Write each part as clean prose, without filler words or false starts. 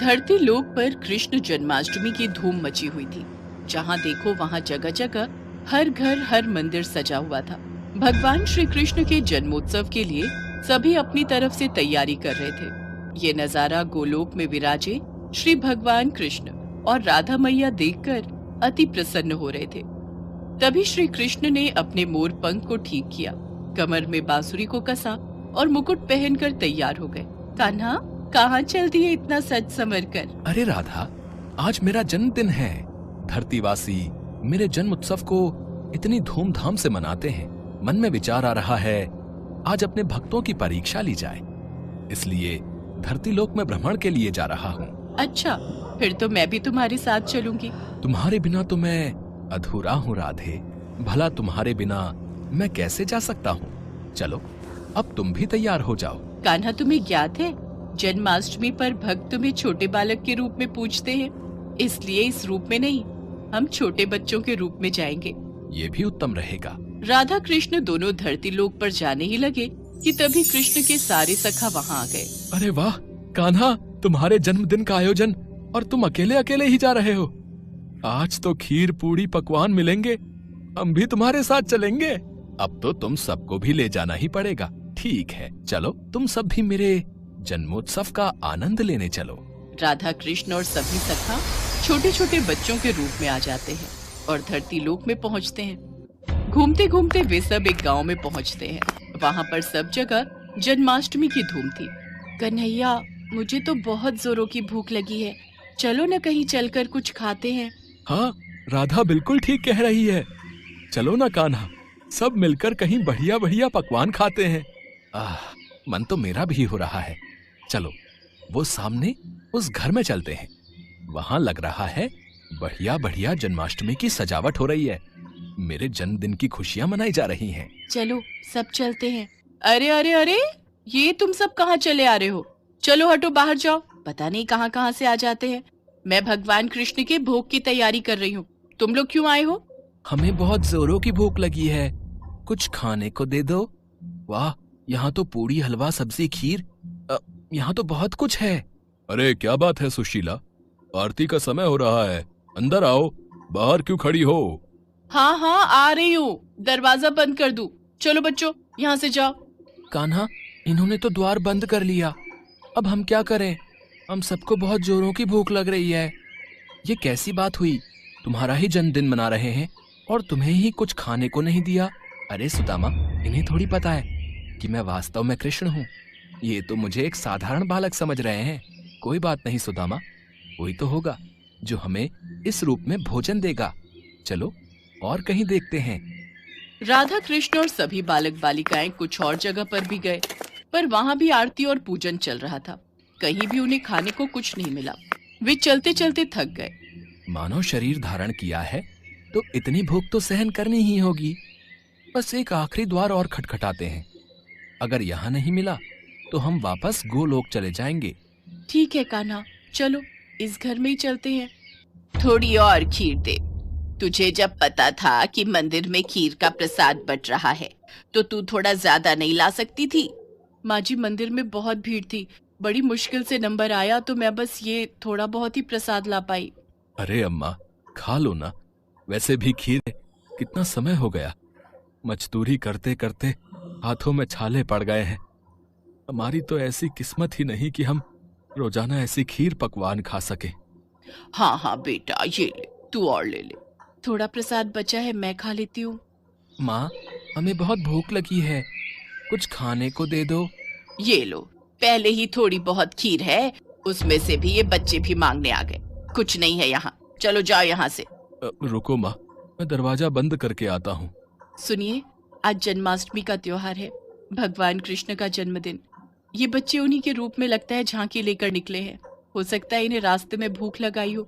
धरती लोक पर कृष्ण जन्माष्टमी की धूम मची हुई थी। जहाँ देखो वहाँ जगह जगह हर घर हर मंदिर सजा हुआ था। भगवान श्री कृष्ण के जन्मोत्सव के लिए सभी अपनी तरफ से तैयारी कर रहे थे। ये नजारा गोलोक में विराजे श्री भगवान कृष्ण और राधा मैया देखकर अति प्रसन्न हो रहे थे। तभी श्री कृष्ण ने अपने मोर पंख को ठीक किया, कमर में बांसुरी को कसा और मुकुट पहनकर तैयार हो गए। कान्हा, कहाँ चल दिए इतना सज संवर कर? अरे राधा, आज मेरा जन्मदिन है। धरतीवासी मेरे जन्म उत्सव को इतनी धूमधाम से मनाते हैं। मन में विचार आ रहा है आज अपने भक्तों की परीक्षा ली जाए, इसलिए धरती लोक में भ्रमण के लिए जा रहा हूँ। अच्छा, फिर तो मैं भी तुम्हारे साथ चलूंगी। तुम्हारे बिना तो मैं अधूरा हूँ राधे। भला तुम्हारे बिना मैं कैसे जा सकता हूँ? चलो, अब तुम भी तैयार हो जाओ। कान्हा, तुम्हें ज्ञात है जन्माष्टमी पर भक्त तुम्हें छोटे बालक के रूप में पूजते हैं, इसलिए इस रूप में नहीं, हम छोटे बच्चों के रूप में जाएंगे। ये भी उत्तम रहेगा। राधा कृष्ण दोनों धरती लोक पर जाने ही लगे कि तभी कृष्ण के सारे सखा वहाँ आ गए। अरे वाह कान्हा, तुम्हारे जन्मदिन का आयोजन और तुम अकेले अकेले ही जा रहे हो। आज तो खीर पूड़ी पकवान मिलेंगे, हम भी तुम्हारे साथ चलेंगे। अब तो तुम सबको भी ले जाना ही पड़ेगा। ठीक है, चलो तुम सब भी मेरे जन्मोत्सव का आनंद लेने चलो। राधा कृष्ण और सभी सखा छोटे छोटे बच्चों के रूप में आ जाते हैं और धरती लोक में पहुंचते हैं। घूमते घूमते वे सब एक गांव में पहुंचते हैं। वहां पर सब जगह जन्माष्टमी की धूम थी। कन्हैया, मुझे तो बहुत जोरों की भूख लगी है, चलो न कहीं चलकर कुछ खाते हैं। हाँ, राधा बिल्कुल ठीक कह रही है। चलो ना कान्हा, सब मिलकर कहीं बढ़िया बढ़िया पकवान खाते हैं। मन तो मेरा भी हो रहा है। चलो, वो सामने उस घर में चलते हैं। वहां लग रहा है बढ़िया बढ़िया जन्माष्टमी की सजावट हो रही है। मेरे जन्मदिन की खुशियां मनाई जा रही हैं। चलो, सब चलते हैं। अरे अरे अरे, ये तुम सब कहाँ चले आ रहे हो? चलो हटो, बाहर जाओ। पता नहीं कहाँ कहाँ से आ जाते हैं। मैं भगवान कृष्ण के भोग की तैयारी कर रही हूँ, तुम लोग क्यों आए हो? हमें बहुत जोरों की भूख लगी है, कुछ खाने को दे दो। वाह, यहाँ तो पूड़ी, हलवा, सब्जी, खीर, यहाँ तो बहुत कुछ है। अरे क्या बात है सुशीला, आरती का समय हो रहा है, अंदर आओ। बाहर क्यों खड़ी हो? हाँ हाँ, आ रही हूँ। दरवाजा बंद कर दूं? चलो बच्चों, यहाँ से जाओ। कान्हा, इन्होंने तो द्वार बंद कर लिया, अब हम क्या करें? हम सबको बहुत जोरों की भूख लग रही है। ये कैसी बात हुई? तुम्हारा ही जन्मदिन मना रहे हैं और तुम्हें ही कुछ खाने को नहीं दिया। अरे सुदामा, इन्हें थोड़ी पता है कि मैं वास्तव में कृष्ण हूँ। ये तो मुझे एक साधारण बालक समझ रहे हैं। कोई बात नहीं सुदामा, कोई तो होगा जो हमें इस रूप में भोजन देगा। चलो और कहीं देखते हैं। राधा कृष्ण और सभी बालक बालिकाएं कुछ और जगह पर भी गए, पर वहाँ भी आरती और पूजन चल रहा था। कहीं भी उन्हें खाने को कुछ नहीं मिला। वे चलते चलते थक गए। मानव शरीर धारण किया है तो इतनी भूख तो सहन करनी ही होगी। बस एक आखिरी द्वार और खटखटाते हैं। अगर यहाँ नहीं मिला तो हम वापस गोलोक चले जाएंगे। ठीक है कान्हा, चलो इस घर में ही चलते हैं। थोड़ी और खीर दे। तुझे जब पता था कि मंदिर में खीर का प्रसाद बट रहा है तो तू थोड़ा ज्यादा नहीं ला सकती थी? माँ जी, मंदिर में बहुत भीड़ थी, बड़ी मुश्किल से नंबर आया तो मैं बस ये थोड़ा बहुत ही प्रसाद ला पाई। अरे अम्मा, खा लो ना, वैसे भी खीर कितना समय हो गया। मजदूरी करते करते हाथों में छाले पड़ गए हैं। हमारी तो ऐसी किस्मत ही नहीं कि हम रोजाना ऐसी खीर पकवान खा सके। हाँ हाँ बेटा, ये ले, तू और ले ले। थोड़ा प्रसाद बचा है, मैं खा लेती हूँ। माँ, हमें बहुत भूख लगी है, कुछ खाने को दे दो। ये लो, पहले ही थोड़ी बहुत खीर है, उसमें से भी ये बच्चे भी मांगने आ गए। कुछ नहीं है यहाँ, चलो जाओ यहाँ से। रुको माँ, मैं दरवाजा बंद करके आता हूँ। सुनिए, आज जन्माष्टमी का त्योहार है, भगवान कृष्ण का जन्मदिन। ये बच्चे उन्हीं के रूप में लगता है झांकी लेकर निकले हैं। हो सकता है इन्हें रास्ते में भूख लगाई हो।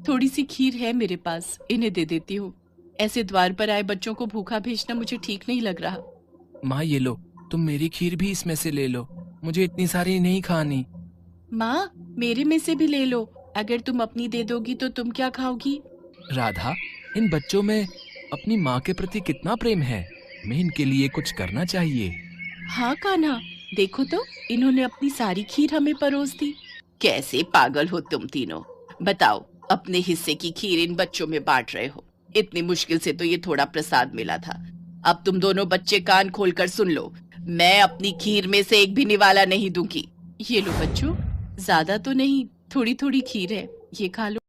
थोड़ी सी खीर है मेरे पास, इन्हें दे देती हूँ। ऐसे द्वार पर आए बच्चों को भूखा भेजना मुझे ठीक नहीं लग रहा। माँ ये लो, तुम मेरी खीर भी इसमें से ले लो, मुझे इतनी सारी नहीं खानी। माँ, मेरे में से भी ले लो, अगर तुम अपनी दे दोगी तो तुम क्या खाओगी? राधा, इन बच्चों में अपनी माँ के प्रति कितना प्रेम है, हमें इनके लिए कुछ करना चाहिए। हाँ कान्हा, देखो तो इन्होंने अपनी सारी खीर हमें परोस दी। कैसे पागल हो तुम तीनों। बताओ, अपने हिस्से की खीर इन बच्चों में बांट रहे हो। इतनी मुश्किल से तो ये थोड़ा प्रसाद मिला था। अब तुम दोनों बच्चे कान खोलकर सुन लो, मैं अपनी खीर में से एक भी निवाला नहीं दूंगी। ये लो बच्चों, ज्यादा तो नहीं, थोड़ी थोड़ी खीर है, ये खा लो।